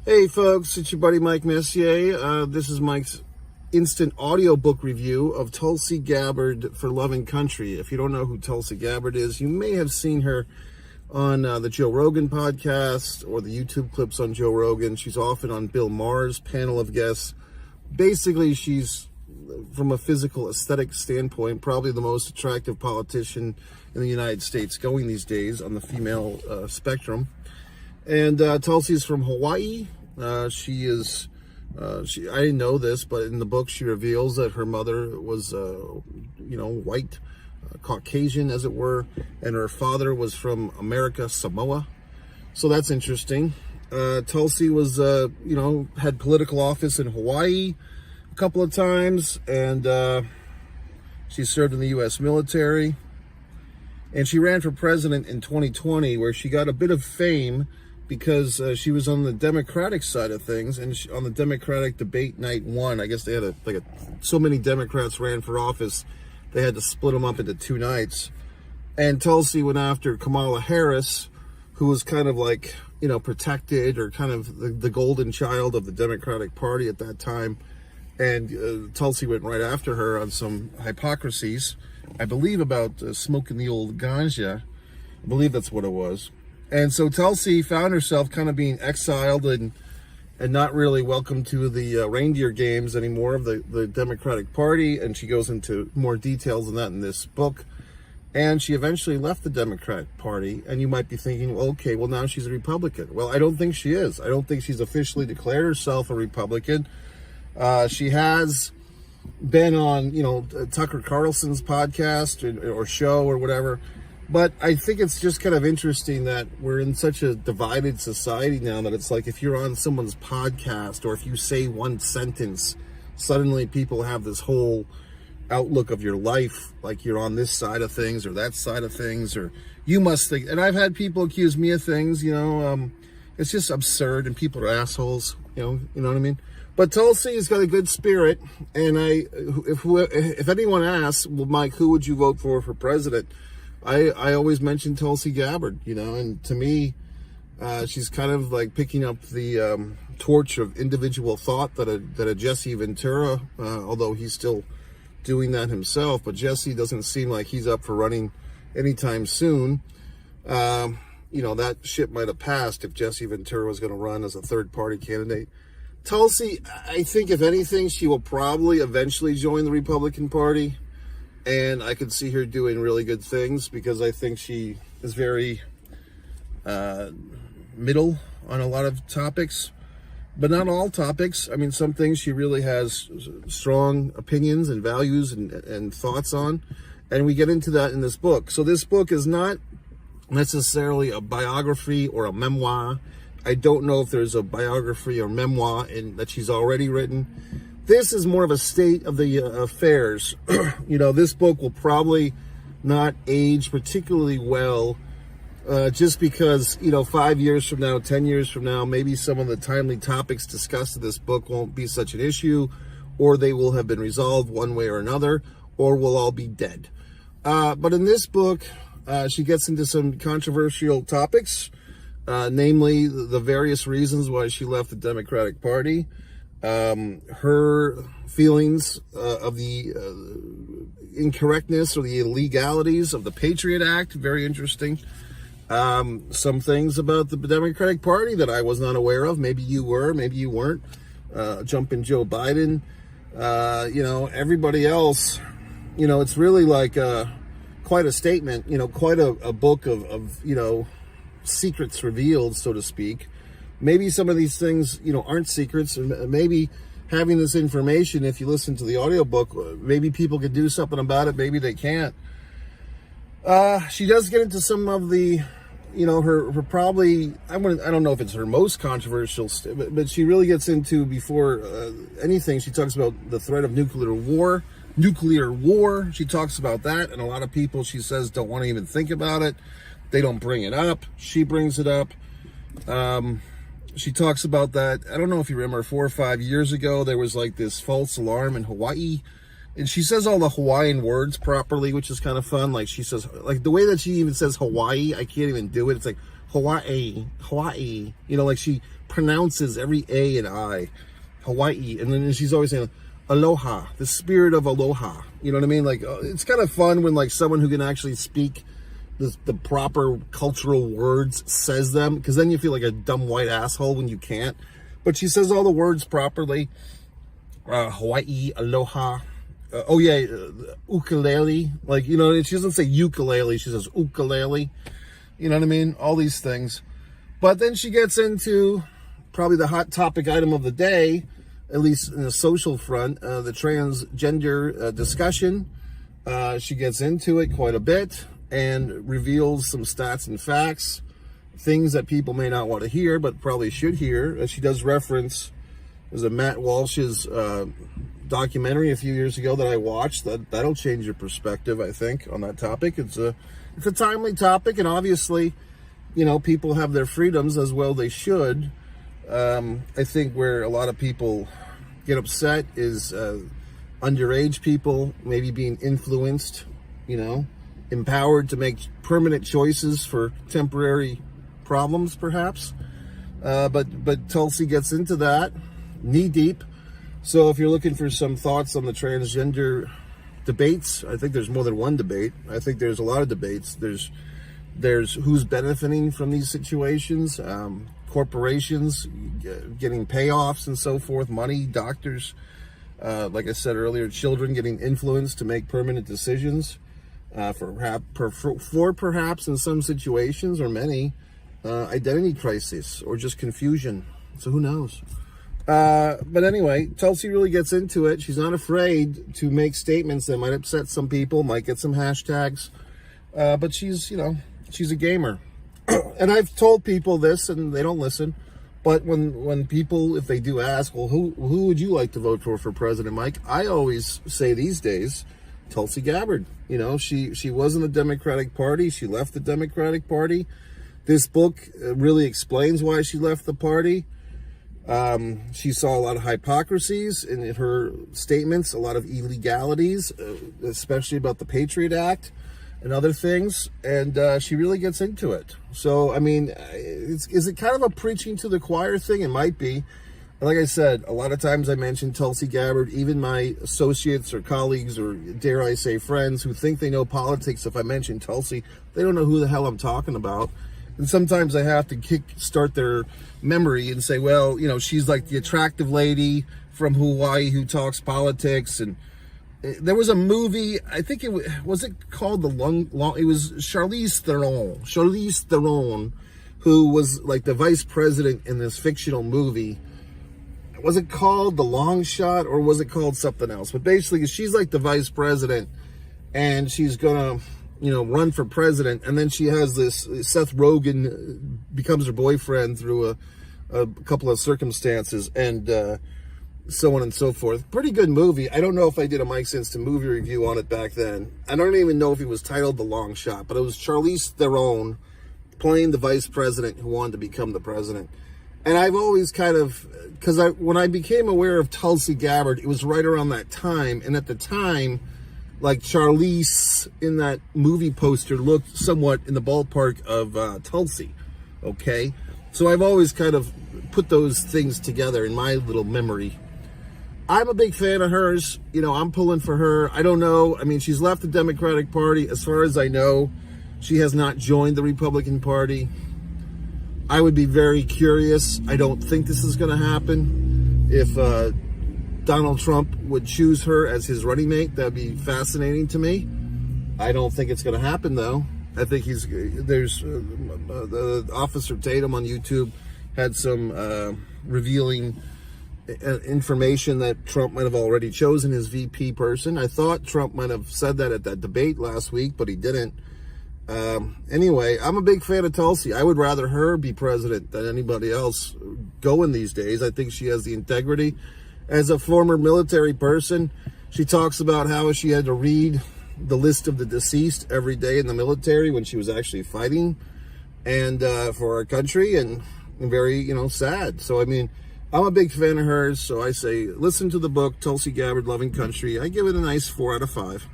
Hey folks, it's your buddy Mike Messier. This is Mike's instant audiobook review of Tulsi Gabbard for Love and Country. If you don't know who Tulsi Gabbard is, you may have seen her on the Joe Rogan podcast or the YouTube clips on Joe Rogan. She's often on Bill Maher's panel of guests. Basically, she's, from a physical aesthetic standpoint, probably the most attractive politician in the United States going these days on the female spectrum. And Tulsi is from Hawaii. I didn't know this, but in the book she reveals that her mother was, white, Caucasian, as it were, and her father was from America, Samoa. So that's interesting. Tulsi was, had political office in Hawaii a couple of times, and she served in the U.S. military. And she ran for president in 2020, where she got a bit of fame because she was on the Democratic side of things, and on the Democratic debate night one, I guess they had so many Democrats ran for office, they had to split them up into two nights. And Tulsi went after Kamala Harris, who was kind of like, protected, or kind of the golden child of the Democratic Party at that time. And Tulsi went right after her on some hypocrisies, I believe about smoking the old ganja. I believe that's what it was. And so Tulsi found herself kind of being exiled and not really welcome to the reindeer games anymore of the Democratic Party. And she goes into more details on that in this book. And she eventually left the Democratic Party. And you might be thinking, okay, well, now she's a Republican. Well, I don't think she is. I don't think she's officially declared herself a Republican. She has been on, Tucker Carlson's podcast or show or whatever. But I think it's just kind of interesting that we're in such a divided society now that it's like if you're on someone's podcast or if you say one sentence, suddenly people have this whole outlook of your life, like you're on this side of things or that side of things, or you must think. And I've had people accuse me of things, it's just absurd, and people are assholes, you know what I mean? But Tulsi's got a good spirit, and if anyone asks, well, Mike, who would you vote for president? I always mention Tulsi Gabbard, and to me, she's kind of like picking up the torch of individual thought that a Jesse Ventura, although he's still doing that himself, but Jesse doesn't seem like he's up for running anytime soon. That ship might have passed if Jesse Ventura was going to run as a third-party candidate. Tulsi, I think if anything, she will probably eventually join the Republican Party. And I could see her doing really good things because I think she is very middle on a lot of topics, but not all topics. I mean, some things she really has strong opinions and values and thoughts on. And we get into that in this book. So this book is not necessarily a biography or a memoir. I don't know if there's a biography or memoir that she's already written. This is more of a state of the affairs. This book will probably not age particularly well, just because, 5 years from now, 10 years from now, maybe some of the timely topics discussed in this book won't be such an issue, or they will have been resolved one way or another, or we'll all be dead. But in this book, she gets into some controversial topics, namely the various reasons why she left the Democratic Party. Her feelings of the incorrectness or the illegalities of the Patriot Act, very interesting. Some things about the Democratic Party that I was not aware of. Maybe you were, maybe you weren't. Jump in Joe Biden. Everybody else, it's really like quite a statement, quite a book of secrets revealed, so to speak. Maybe some of these things, aren't secrets, and maybe having this information, if you listen to the audiobook, maybe people could do something about it, maybe they can't. She does get into some of the, her probably, I don't know if it's her most controversial, but she really gets into, before anything, she talks about the threat of nuclear war. She talks about that, and a lot of people, she says, don't want to even think about it. They don't bring it up. She brings it up. She talks about that. I don't know if you remember 4 or 5 years ago, there was like this false alarm in Hawaii. And she says all the Hawaiian words properly, which is kind of fun. Like she says, like the way that she even says Hawaii, I can't even do it. It's like Hawaii, like she pronounces every A and I, Hawaii, and then she's always saying aloha, the spirit of aloha, you know what I mean? Like, it's kind of fun when like someone who can actually speak the proper cultural words says them, because then you feel like a dumb white asshole when you can't. But she says all the words properly. Hawaii, aloha. Ukulele. Like, you know, she doesn't say ukulele, she says ukulele. You know what I mean? All these things. But then she gets into probably the hot topic item of the day, at least in the social front, the transgender discussion. She gets into it quite a bit and reveals some stats and facts, things that people may not want to hear, but probably should hear. She does reference, there's a Matt Walsh's documentary a few years ago that I watched. That'll change your perspective, I think, on that topic. It's a timely topic, and obviously, you know, people have their freedoms, as well they should. I think where a lot of people get upset is underage people maybe being influenced, you know, empowered to make permanent choices for temporary problems, perhaps. But Tulsi gets into that knee deep. So if you're looking for some thoughts on the transgender debates, I think there's more than one debate. I think there's a lot of debates. There's who's benefiting from these situations, corporations getting payoffs and so forth, money, doctors, like I said earlier, children getting influenced to make permanent decisions, for perhaps in some situations, or many, identity crisis or just confusion. So who knows? But anyway, Tulsi really gets into it. She's not afraid to make statements that might upset some people, might get some hashtags, but she's, you know, she's a gamer. And I've told people this and they don't listen. But when people, if they do ask, well, who would you like to vote for President, Mike? I always say these days, Tulsi Gabbard. You know, she was in the Democratic Party. She left the Democratic Party. This book really explains why she left the party. She saw a lot of hypocrisies in her statements, a lot of illegalities, especially about the Patriot Act and other things, and she really gets into it. So, I mean, is it kind of a preaching to the choir thing? It might be. Like I said, a lot of times I mention Tulsi Gabbard, even my associates or colleagues, or dare I say friends, who think they know politics, if I mention Tulsi, they don't know who the hell I'm talking about. And sometimes I have to start their memory and say, well, you know, she's like the attractive lady from Hawaii who talks politics. And there was a movie, I think it was it called it was Charlize Theron, who was like the vice president in this fictional movie. Was it called The Long Shot, or was it called something else? But basically, she's like the vice president, and she's gonna, you know, run for president. And then she has this, Seth Rogen becomes her boyfriend through a couple of circumstances, and so on and so forth. Pretty good movie. I don't know if I did a Mike Sense to movie review on it back then. I don't even know if it was titled The Long Shot, but it was Charlize Theron playing the vice president who wanted to become the president. And I've always kind of, because when I became aware of Tulsi Gabbard, it was right around that time. And at the time, like Charlize in that movie poster looked somewhat in the ballpark of Tulsi. Okay? So I've always kind of put those things together in my little memory. I'm a big fan of hers. You know, I'm pulling for her. I don't know. I mean, she's left the Democratic Party. As far as I know, she has not joined the Republican Party. I would be very curious. I don't think this is going to happen. If Donald Trump would choose her as his running mate, that'd be fascinating to me. I don't think it's going to happen, though. I think there's Officer Tatum on YouTube had some revealing information that Trump might have already chosen his VP person. I thought Trump might have said that at that debate last week, but he didn't. Anyway, I'm a big fan of Tulsi. I would rather her be president than anybody else going these days. I think she has the integrity. As a former military person, she talks about how she had to read the list of the deceased every day in the military when she was actually fighting and for our country, and very, you know, sad. So, I mean, I'm a big fan of hers. So I say, listen to the book, Tulsi Gabbard, Loving Country. I give it a nice 4 out of 5.